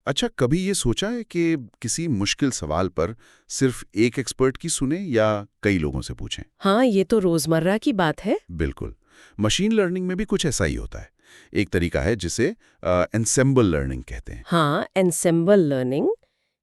अच्छा, कभी ये सोचा है कि किसी मुश्किल सवाल पर सिर्फ एक एक्सपर्ट की सुने या कई लोगों से पूछें? हाँ, ये तो रोजमर्रा की बात है। बिल्कुल। मशीन लर्निंग में भी कुछ ऐसा ही होता है। एक तरीका है जिसे एनसेम्बल लर्निंग कहते हैं। हाँ, एनसेम्बल लर्निंग।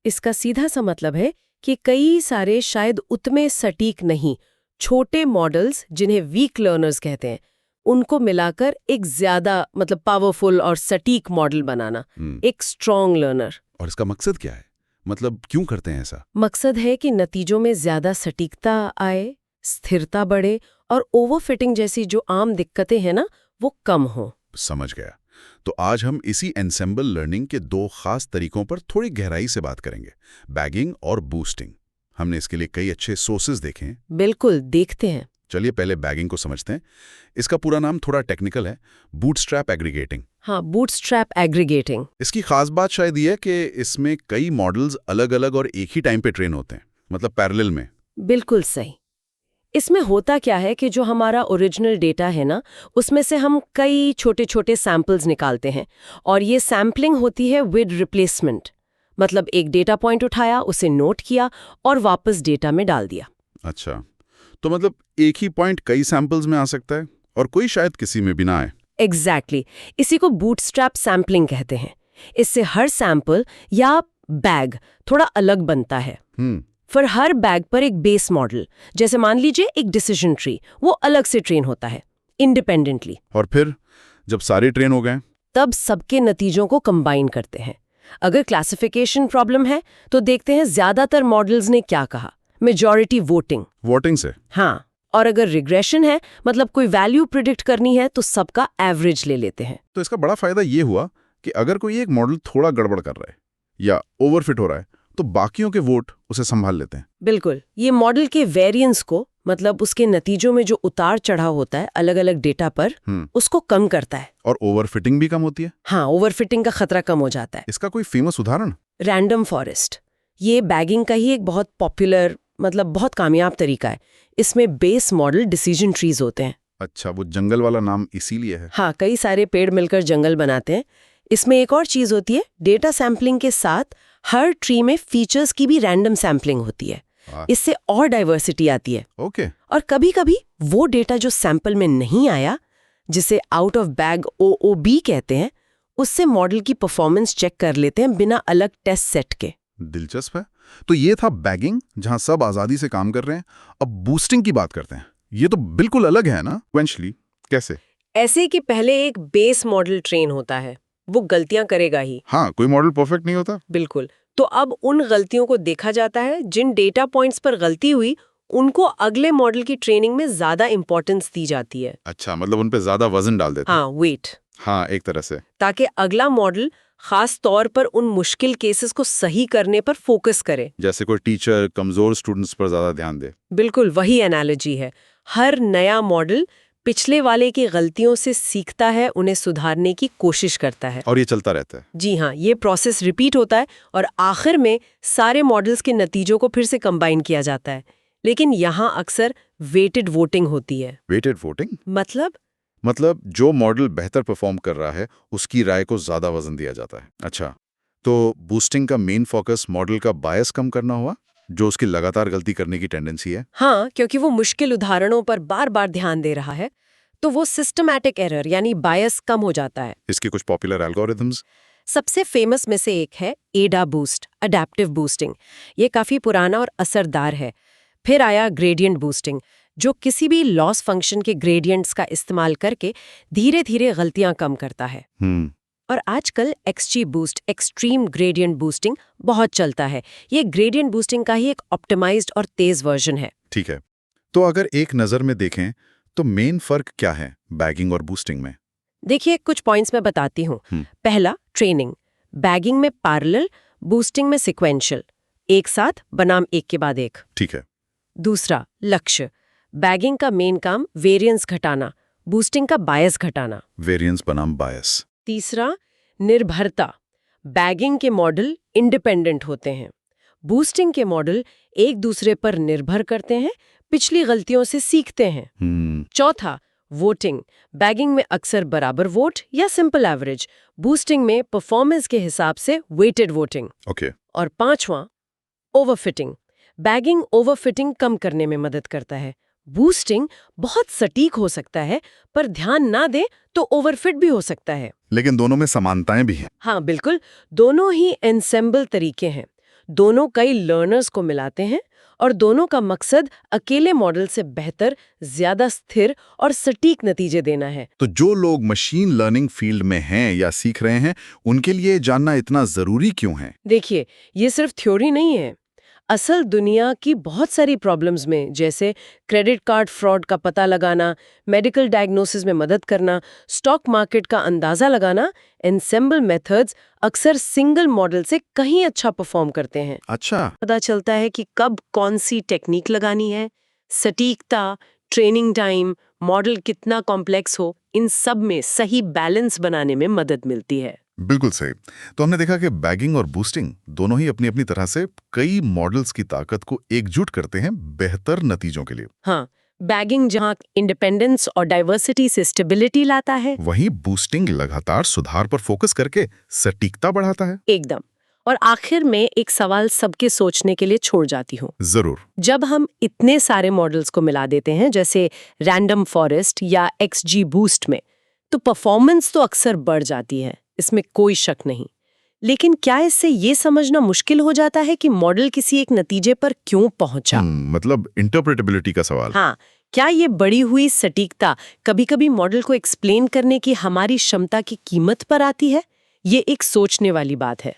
इसका सीधा सा मतलब है कि कई सारे शायद उतने सटीक नहीं, छोटे मॉडल्स जिन्हें वीक लर्नर्स कहते हैं, उनको मिलाकर एक ज्यादा मतलब पावरफुल और सटीक मॉडल बनाना, एक स्ट्रॉन्ग लर्नर। और इसका मकसद क्या है? मतलब क्यों करते हैं ऐसा? मकसद है कि नतीजों में ज्यादा सटीकता आए, स्थिरता बढ़े और ओवरफिटिंग जैसी जो आम दिक्कतें हैं ना, वो कम हो। समझ गया। तो आज हम इसी एनसेम्बल लर्निंग के दो खास तरीकों पर थोड़ी गहराई से बात करेंगे, बैगिंग और बूस्टिंग। हमने इसके लिए कई अच्छे सोर्सेज देखे हैं। बिल्कुल, देखते हैं। चलिए पहले बैगिंग को समझते हैं। इसका पूरा नाम थोड़ा टेक्निकल है, बूटस्ट्रैप एग्रीगेटिंग। हाँ, बूटस्ट्रैप एग्रीगेटिंग। इसकी खास बात शायद ये है कि इसमें कई मॉडल्स अलग-अलग और एक ही टाइम पे ट्रेन होते हैं, मतलब पैरेलल में। बिल्कुल सही। इसमें होता क्या है कि जो हमारा ओरिजिनल डेटा है ना, उसमें से हम कई छोटे छोटे सैंपल्स निकालते हैं और ये सैम्पलिंग होती है विद रिप्लेसमेंट। मतलब एक डेटा पॉइंट उठाया, उसे नोट किया और वापस डेटा में डाल दिया। अच्छा, तो मतलब एक ही पॉइंट कई सैंपल्स में आ सकता है और कोई शायद किसी में भी ना आए। एग्जैक्टली। इसी को बूटस्ट्रैप सैम्पलिंग कहते हैं। इससे हर सैंपल या बैग थोड़ा अलग बनता है। फिर हर बैग पर एक बेस मॉडल, जैसे मान लीजिए एक डिसीजन ट्री, वो अलग से ट्रेन होता है इंडिपेंडेंटली। और फिर जब सारे ट्रेन हो गए, तब सबके नतीजों को कंबाइन करते हैं। अगर क्लासिफिकेशन प्रॉब्लम है तो देखते हैं ज्यादातर मॉडल्स ने क्या कहा, मेजॉरिटी वोटिंग से। हाँ, और अगर रिग्रेशन है, मतलब कोई वैल्यू प्रिडिक्ट करनी है, तो सबका एवरेज ले लेते हैं। तो इसका बड़ा फायदा ये हुआ कि अगर कोई एक मॉडल थोड़ा गड़बड़ कर रहा है या ओवरफिट हो रहा है, तो बाकियों के वोट उसे संभाल लेते हैं। बिल्कुल, ये मॉडल के वेरिएंस को, मतलब उसके नतीजों में जो उतार चढ़ाव होता है अलग अलग डेटा पर, उसको कम करता है। और ओवरफिटिंग भी कम होती है। हाँ, ओवरफिटिंग का खतरा कम हो जाता है। इसका कोई फेमस उदाहरण? Random forest. ये बैगिंग का ही एक बहुत पॉपुलर, मतलब बहुत कामयाब तरीका है। इसमें बेस मॉडल डिसीजन ट्रीज होते हैं। अच्छा, वो जंगल वाला नाम इसीलिए है। हाँ, कई सारे पेड़ मिलकर जंगल बनाते हैं। इसमें एक और चीज होती है, डेटा सैम्पलिंग के साथ हर ट्री में फीचर्स की भी रैंडम सैम्पलिंग होती है। इससे और डाइवर्सिटी आती है। ओके। और कभी-कभी वो डेटा जो सैंपल में नहीं आया, जिसे आउट ऑफ बैग OOB कहते हैं, उससे मॉडल की परफॉर्मेंस चेक कर लेते हैं बिना अलग टेस्ट सेट के। दिलचस्प है। तो ये था बैगिंग, जहां सब आजादी से काम कर रहे हैं। अब बूस्टिंग की बात करते हैं। ये तो बिल्कुल अलग है ना? इवेंचुअली कैसे? ऐसे कि पहले एक बेस मॉडल ट्रेन होता है, वो गलतियां करेगा ही। हाँ, कोई मॉडल परफेक्ट नहीं होता। बिल्कुल। तो अब उन गलतियों को देखा जाता है, जिन डेटा पॉइंट्स पर गलती हुई उनको अगले मॉडल की ट्रेनिंग में ज्यादा इंपॉर्टेंस दी जाती है। अच्छा, मतलब उन पे ज्यादा वजन डाल देते हैं। हाँ, वेट। हाँ, एक तरह से। ताकि अगला मॉडल खास तौर पर उन मुश्किल केसेस को सही करने पर फोकस करे। जैसे कोई टीचर कमजोर स्टूडेंट्स पर ज्यादा ध्यान दे। बिल्कुल वही एनालॉजी है। हर नया मॉडल पिछले वाले की गलतियों से सीखता है, उन्हें सुधारने की कोशिश करता है। और ये चलता रहता है। जी हाँ, ये प्रोसेस रिपीट होता है और आखिर में सारे मॉडल्स के नतीजों को फिर से कंबाइन किया जाता है। लेकिन यहाँ अक्सर वेटेड वोटिंग होती है। वेटेड वोटिंग मतलब जो मॉडल बेहतर परफॉर्म कर रहा है उसकी राय को ज्यादा वजन दिया जाता है। अच्छा, तो बूस्टिंग का मेन फोकस मॉडल का बायस कम करना हुआ, जो उसकी लगातार गलती करने की टेंडेंसी है। हाँ, क्योंकि वो मुश्किल उदाहरणों पर बार बार ध्यान दे रहा है, तो वो सिस्टमैटिक एरर यानी बायस कम हो जाता है। इसके कुछ पॉपुलर एल्गोरिथम्स? सबसे फेमस में से एक है एडा बूस्ट, अडैप्टिव बूस्टिंग। ये काफी पुराना और असरदार है। फिर आया ग्रेडियंट बूस्टिंग, जो किसी भी लॉस फंक्शन के ग्रेडियंट्स का इस्तेमाल करके धीरे धीरे गलतियां कम करता है। और आजकल XG boost, extreme gradient boosting, बहुत चलता है। ये ग्रेडियंट बूस्टिंग का ही एक ऑप्टिमाइज्ड और तेज वर्जन है। ठीक है, तो अगर एक नजर में देखें तो मेन फर्क क्या है बैगिंग और बूस्टिंग में? देखिए, कुछ पॉइंट्स मैं बताती हूँ। पहला, ट्रेनिंग। बैगिंग में पैरेलल, बूस्टिंग में सिक्वेंशियल, एक साथ बनाम एक के बाद एक। ठीक है। दूसरा, लक्ष्य। बैगिंग का मेन काम वेरिएंस घटाना, बूस्टिंग का बायस घटाना। वेरिएंस बनाम बायस। तीसरा, निर्भरता। बैगिंग के मॉडल इंडिपेंडेंट होते हैं, बूस्टिंग के मॉडल एक दूसरे पर निर्भर करते हैं, पिछली गलतियों से सीखते हैं। चौथा, वोटिंग, बैगिंग में अक्सर बराबर वोट या सिंपल एवरेज, बूस्टिंग में परफॉर्मेंस के हिसाब से वेटेड वोटिंग। ओके। और 5वां ओवरफिटिंग। बैगिंग ओवरफिटिंग कम करने में मदद करता है। बूस्टिंग बहुत सटीक हो सकता है, पर ध्यान ना दे तो ओवरफिट भी हो सकता है। लेकिन दोनों में समानताएं भी हैं। हाँ बिल्कुल, दोनों ही एन्सेम्बल तरीके हैं। दोनों कई लर्नर्स को मिलाते हैं और दोनों का मकसद अकेले मॉडल से बेहतर, ज्यादा स्थिर और सटीक नतीजे देना है। तो जो लोग मशीन लर्निंग फील्ड में हैं या सीख रहे हैं, उनके लिए जानना इतना जरूरी क्यों है? देखिए, ये सिर्फ थ्योरी नहीं है। असल दुनिया की बहुत सारी प्रॉब्लम्स में, जैसे क्रेडिट कार्ड फ्रॉड का पता लगाना, मेडिकल डायग्नोसिस में मदद करना, स्टॉक मार्केट का अंदाजा लगाना, एन्सेम्बल मेथड्स अक्सर सिंगल मॉडल से कहीं अच्छा परफॉर्म करते हैं। अच्छा। पता चलता है कि कब कौन सी टेक्निक लगानी है, सटीकता, ट्रेनिंग टाइम, मॉडल कितना कॉम्प्लेक्स हो, इन सब में सही बैलेंस बनाने में मदद मिलती है। बिल्कुल सही। तो हमने देखा कि बैगिंग और बूस्टिंग दोनों ही अपनी अपनी तरह से कई मॉडल्स की ताकत को एकजुट करते हैं बेहतर नतीजों के लिए। हाँ, बैगिंग जहाँ इंडिपेंडेंस और डाइवर्सिटी से स्टेबिलिटी लाता है, वहीं बूस्टिंग लगातार सुधार पर फोकस करके सटीकता बढ़ाता है। एकदम। और आखिर में एक सवाल सबके सोचने के लिए छोड़ जाती हूँ। जरूर। जब हम इतने सारे मॉडल्स को मिला देते हैं, जैसे रैंडम फॉरेस्ट या XG बूस्ट में, तो परफॉर्मेंस तो अक्सर बढ़ जाती है, इसमें कोई शक नहीं। लेकिन क्या इससे ये समझना मुश्किल हो जाता है कि मॉडल किसी एक नतीजे पर क्यों पहुंचा? मतलब इंटरप्रेटेबिलिटी का सवाल। हाँ, क्या ये बढ़ी हुई सटीकता कभी-कभी मॉडल को एक्सप्लेन करने की हमारी क्षमता की कीमत पर आती है? ये एक सोचने वाली बात है।